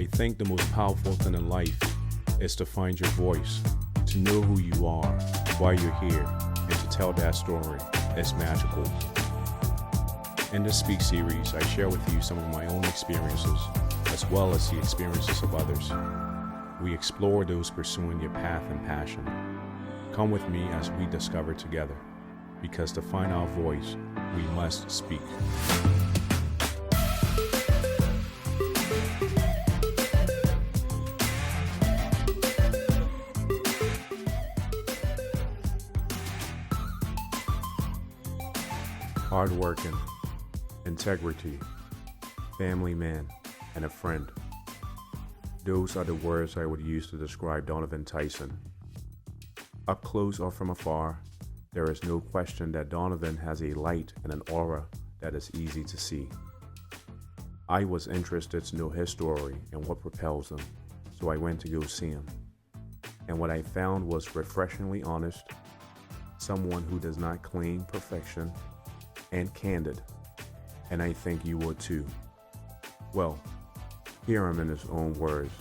I think the most powerful thing in life is to find your voice, to know who you are, why you're here, and to tell that story. It's magical. In this Speak series, I share with you some of my own experiences, as well as the experiences of others. We explore those pursuing their path and passion. Come with me as we discover together, because to find our voice, we must speak. Hardworking, integrity, family man, and a friend. Those are the words I would use to describe Donovan Tyson. Up close or from afar, there is no question that Donovan has a light and an aura that is easy to see. I was interested to know his story and what propels him, so I went to go see him. And what I found was refreshingly honest, someone who does not claim perfection, and candid. And I think you would too. Well, hear him in his own words.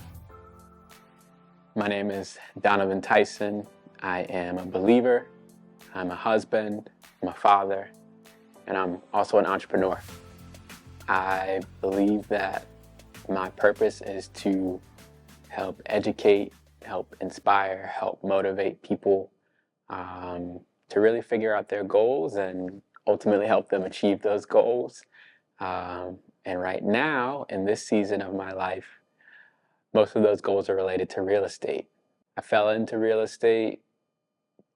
My name is Donovan Tyson. I am a believer, I'm a husband, I'm a father, and I'm also an entrepreneur. I believe that my purpose is to help educate, help inspire, help motivate people to really figure out their goals and ultimately help them achieve those goals. And right now, in this season of my life, most of those goals are related to real estate. I fell into real estate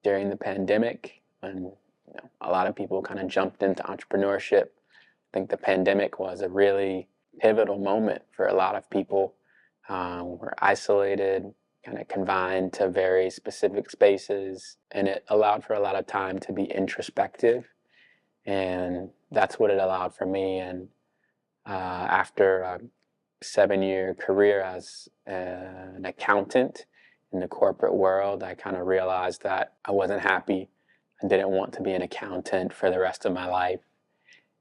during the pandemic when a lot of people kind of jumped into entrepreneurship. I think the pandemic was a really pivotal moment for a lot of people. We're isolated, kind of confined to very specific spaces, and it allowed for a lot of time to be introspective. And that's what it allowed for me. And after a 7-year career as an accountant in the corporate world, I kind of realized that I wasn't happy. I didn't want to be an accountant for the rest of my life.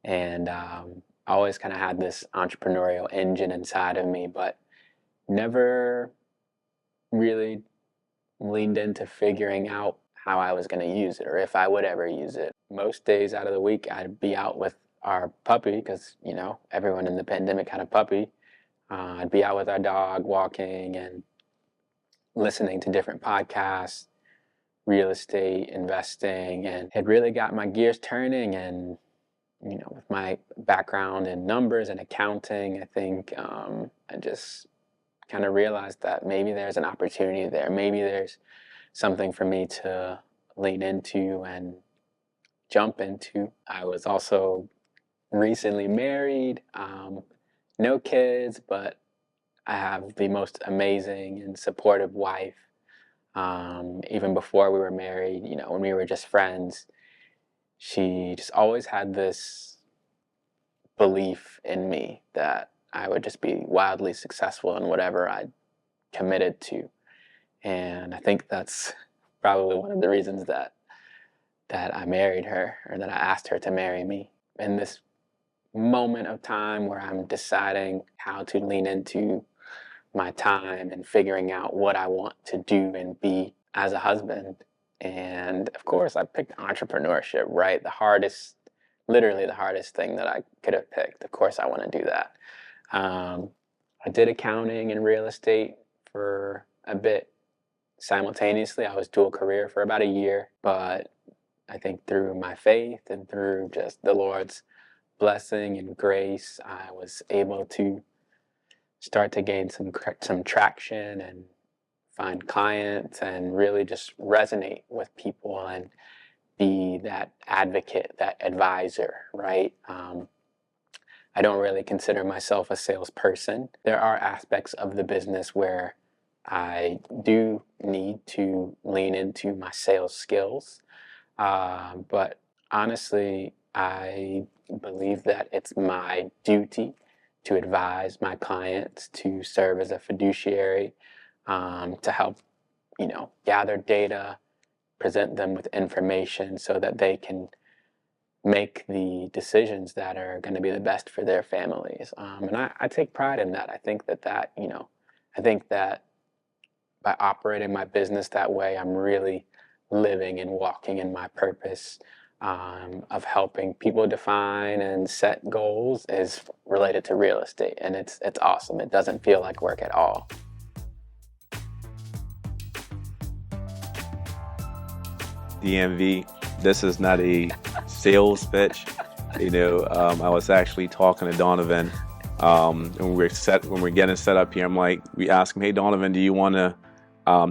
And I always kind of had this entrepreneurial engine inside of me, but never really leaned into figuring out how I was going to use it or if I would ever use it. Most days out of the week, I'd be out with our puppy because, everyone in the pandemic had a puppy. I'd be out with our dog walking and listening to different podcasts, real estate, investing, and had really got my gears turning. And, with my background in numbers and accounting, I think I just kind of realized that maybe there's an opportunity there. Maybe there's something for me to lean into and jump into. I was also recently married, no kids, but I have the most amazing and supportive wife. Even before we were married, when we were just friends, she just always had this belief in me that I would just be wildly successful in whatever I committed to. And I think that's probably one of the reasons that I married her, or that I asked her to marry me. In this moment of time where I'm deciding how to lean into my time and figuring out what I want to do and be as a husband. And of course, I picked entrepreneurship, right? Literally the hardest thing that I could have picked. Of course, I want to do that. I did accounting and real estate for a bit. Simultaneously, I was dual career for about a year, but I think through my faith and through just the Lord's blessing and grace, I was able to start to gain some traction and find clients and really just resonate with people and be that advocate, that advisor, right? I don't really consider myself a salesperson. There are aspects of the business where I do need to lean into my sales skills. But honestly, I believe that it's my duty to advise my clients, to serve as a fiduciary, to help, gather data, present them with information so that they can make the decisions that are going to be the best for their families. And I take pride in that. I think I think that by operating my business that way, I'm really living and walking in my purpose of helping people define and set goals is related to real estate, and it's awesome. It doesn't feel like work at all. DMV, this is not a sales pitch. I was actually talking to Donovan when we're getting set up here. We asked him, "Hey Donovan, do you want to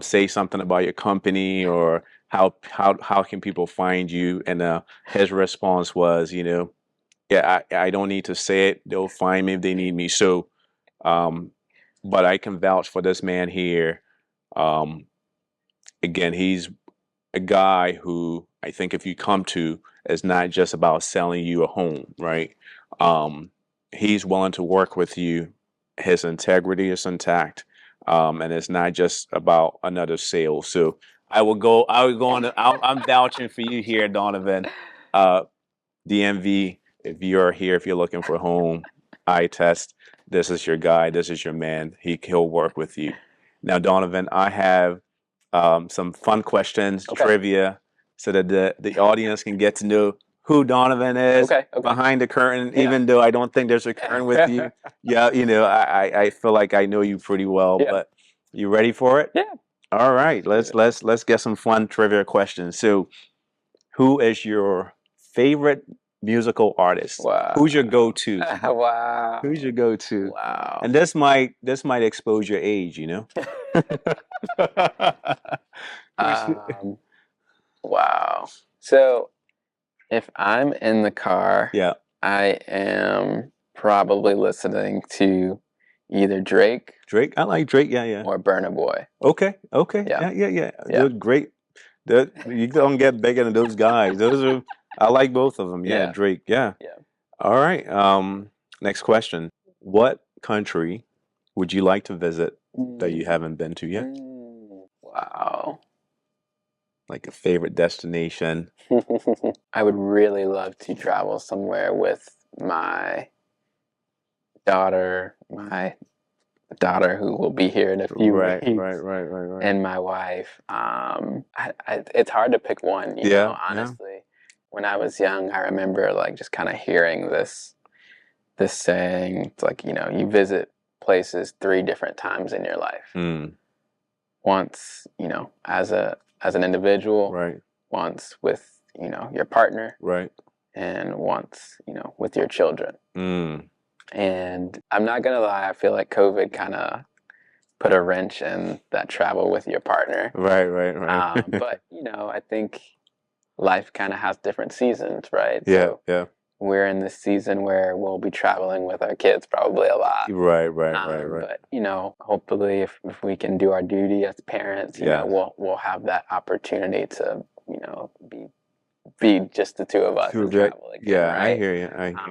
say something about your company, or how can people find you?" And his response was, "Yeah, I don't need to say it. They'll find me if they need me." So, but I can vouch for this man here. Again, he's a guy who I think if you come to, is not just about selling you a home, right? He's willing to work with you. His integrity is intact, and it's not just about another sale. So I would go on. I'm vouching for you here, Donovan. DMV, if you're here, if you're looking for a home, eye test. This is your guy. This is your man. He'll work with you. Now, Donovan, I have some fun questions, Okay. trivia, so that the audience can get to know who Donovan is Okay. behind the curtain. Yeah. Even though I don't think there's a curtain with you, yeah, I feel like I know you pretty well. Yeah. But you ready for it? Yeah. All right, let's get some fun trivia questions. So, who is your favorite musical artist? Wow. Who's your go-to? Wow. Who's your go-to? Wow. And this might expose your age, Wow. So if I'm in the car, Yeah. I am probably listening to either Drake Drake. I like Drake. Yeah. or Burna Boy. Okay. Yeah. Yeah. They're great. You don't get bigger than those guys. I like both of them. Yeah. Yeah. Drake. Yeah. Yeah. All right. Next question. What country would you like to visit that you haven't been to yet? Wow. Like a favorite destination? I would really love to travel somewhere with my daughter who will be here in a few weeks. Right. And my wife. It's hard to pick one, honestly. When I was young, I remember like just kind of hearing this saying. It's like, you visit places 3 different times in your life. Once, as an individual, Right. Once with, your partner, Right. and once, with your children. And I'm not gonna lie, I feel like COVID kind of put a wrench in that travel with your partner. Right. But I think life kind of has different seasons, right? Yeah. We're in this season where we'll be traveling with our kids probably a lot. Right. But hopefully, if we can do our duty as parents, we'll have that opportunity to be just the 2 of us and travel again. Yeah, right? I hear you.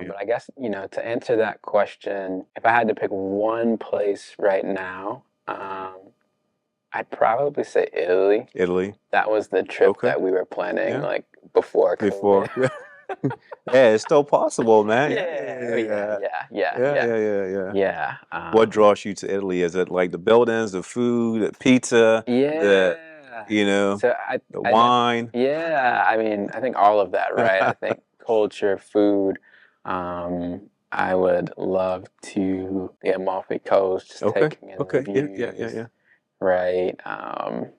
But I guess to answer that question, if I had to pick one place right now, I'd probably say Italy. Italy. That was the trip that we were planning like before COVID. Before. Yeah, it's still possible, man. Yeah. What draws you to Italy? Is it like the buildings, the food, the pizza, the wine? I mean, I think all of that, right? I think culture, food. I would love to the Amalfi Coast, just taking in the views. Yeah. Right.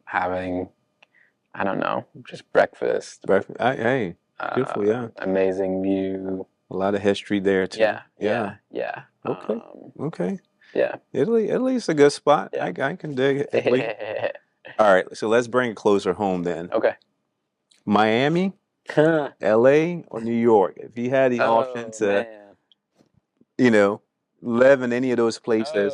Having, I don't know, just breakfast. Hey, beautiful, yeah. Amazing view. A lot of history there too. Yeah. Okay. Yeah. Italy's a good spot. Yeah. I can dig Italy. All right, so let's bring it closer home then. Okay. Miami, LA, or New York? If you had the option to, live in any of those places,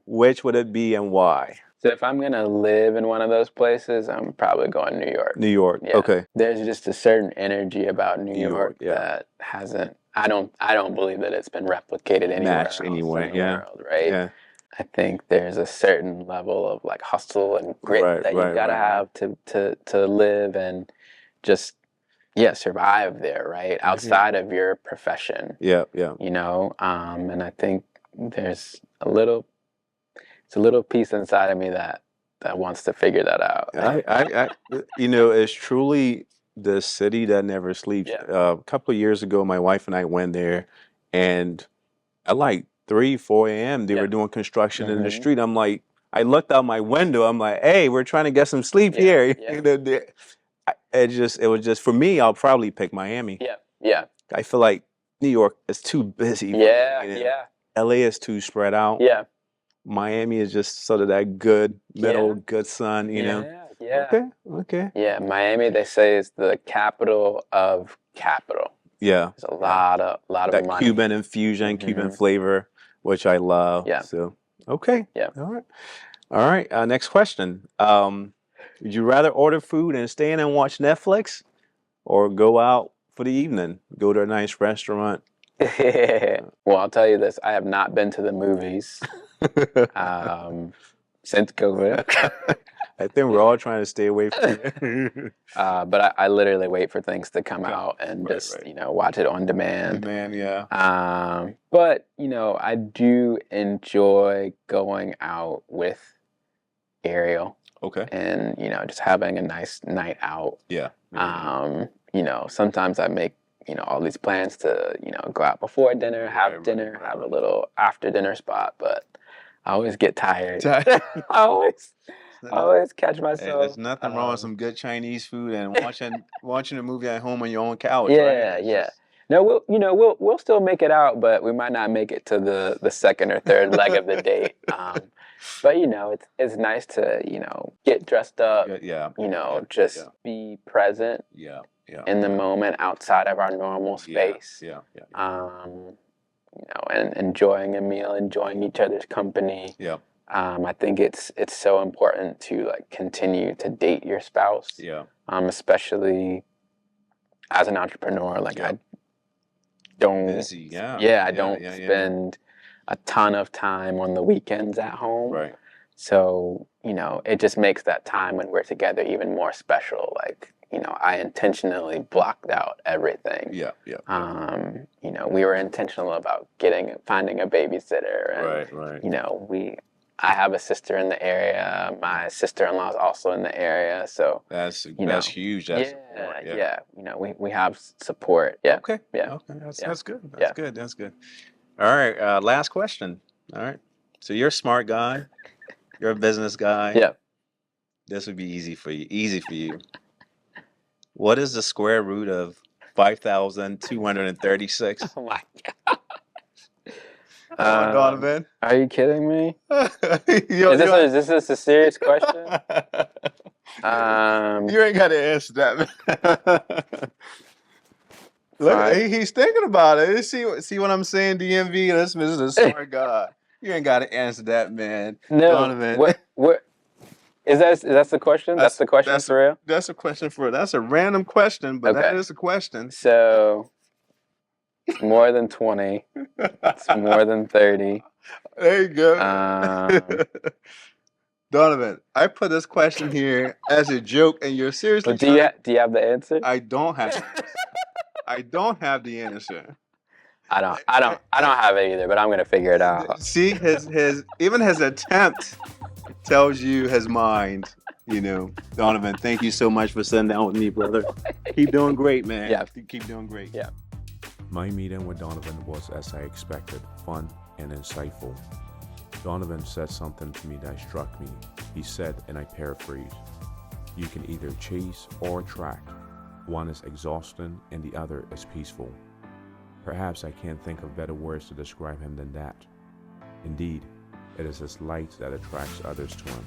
which would it be and why? So if I'm gonna live in one of those places, I'm probably going New York. New York. Yeah. Okay. There's just a certain energy about New York that hasn't. I don't believe that it's been replicated anywhere else in the world, right? Yeah. I think there's a certain level of like hustle and grit that you gotta have to live, and just survive there, right? Outside of your profession, Yeah. and I think there's it's a little piece inside of me that wants to figure that out. It's truly the city that never sleeps. Yeah. A couple of years ago, my wife and I went there, and at like 3, 4 a.m., they were doing construction in the street. I'm like, I looked out my window. I'm like, hey, we're trying to get some sleep here. It was just for me. I'll probably pick Miami. Yeah. I feel like New York is too busy. Yeah. LA is too spread out. Yeah. Miami is just sort of that good middle, good sun. Yeah. Okay. Yeah, Miami, they say, is the capital of capital. Yeah. There's a lot of that money. Cuban infusion, Cuban flavor, which I love. Yeah. So, okay. Yeah. All right. Next question. Would you rather order food and stay in and watch Netflix, or go out for the evening, go to a nice restaurant? Well, I'll tell you this. I have not been to the movies since COVID. I think we're all trying to stay away from it. But I literally wait for things to come out and just watch it on demand. But I do enjoy going out with Ariel. Okay. And just having a nice night out. Yeah. Sometimes I make all these plans to go out before dinner, have dinner, have a little after dinner spot, but I always get tired. I always catch myself. Hey, there's nothing wrong with some good Chinese food and watching a movie at home on your own couch. Yeah, right? Yeah. No, we'll still make it out, but we might not make it to the second or third leg of the date. But it's nice to get dressed up. Just be present. In the moment, outside of our normal space. And enjoying a meal, enjoying each other's company. I think it's so important to continue to date your spouse. Especially as an entrepreneur, I don't. Busy, I don't spend a ton of time on the weekends at home. Right. So it just makes that time when we're together even more special. I intentionally blocked out everything. We were intentional about finding a babysitter. And, I have a sister in the area. My sister-in-law is also in the area. So that's huge. That's support. We have support. Yeah. Okay. Yeah. Okay. That's good. That's good. All right. Last question. All right. So you're a smart guy. You're a business guy. Yeah. This would be easy for you. What is the square root of 5,236? Oh my God. Donovan. Are you kidding me? Is this a serious question? You ain't got to answer that, man. Look, he's thinking about it. See what I'm saying, DMV? This is a smart guy. You ain't got to answer that, man. No. Donovan. What? Is that the question? That's the question for real? That's a question that's a random question, but that is a question. So it's more than 20. It's more than 30. There you go. Donovan, I put this question here as a joke, and you're seriously. But do you have the answer? I don't have. I don't have the answer. I don't have it either, but I'm gonna figure it out. See, his attempt tells you his mind. Donovan, thank you so much for sitting down with me, brother. Keep doing great, man. Yeah. Keep doing great. Yeah. My meeting with Donovan was, as I expected, fun and insightful. Donovan said something to me that struck me. He said, and I paraphrase, "You can either chase or attract. One is exhausting and the other is peaceful." Perhaps I can't think of better words to describe him than that. Indeed, it is his light that attracts others to him.